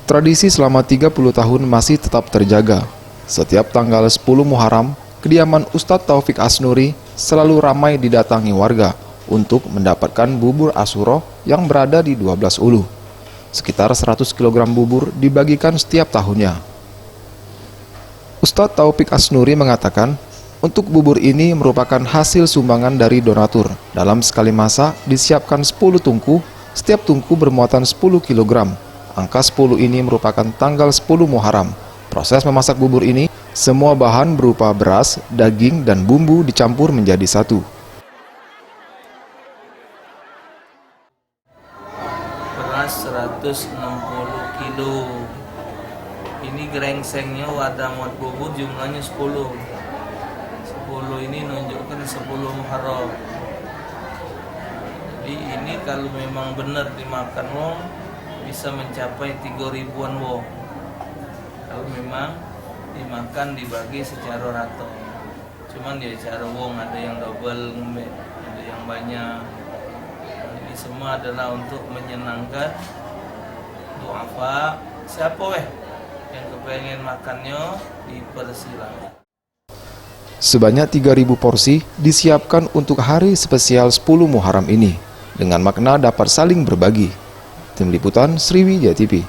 Tradisi selama 30 tahun masih tetap terjaga. Setiap tanggal 10 Muharram, kediaman Ustadz Taufik Asnuri selalu ramai didatangi warga untuk mendapatkan bubur Asyura yang berada di 12 ulu. Sekitar 100 kg bubur dibagikan setiap tahunnya. Ustadz Taufik Asnuri mengatakan, untuk bubur ini merupakan hasil sumbangan dari donatur. Dalam sekali masak disiapkan 10 tungku, setiap tungku bermuatan 10 kg. Angka 10 ini merupakan tanggal 10 Muharram. Proses memasak bubur ini, semua bahan berupa beras, daging, dan bumbu dicampur menjadi satu. Beras 160 kilo. Ini gerengsengnya wadah muat bubur jumlahnya 10. 10 ini nunjukkan 10 Muharram. Jadi ini kalau memang benar dimakan wong bisa mencapai 3.000-an wong. Kalau memang dimakan dibagi secara rata. Cuman ya cara wong ada yang double, ada yang banyak. Ini semua adalah untuk menyenangkan duafa. Siapa yang kepengen makannya dipersilakan. Sebanyak 3.000 porsi disiapkan untuk hari spesial 10 Muharram ini, dengan makna dapat saling berbagi. Tim Liputan Sriwijaya TV.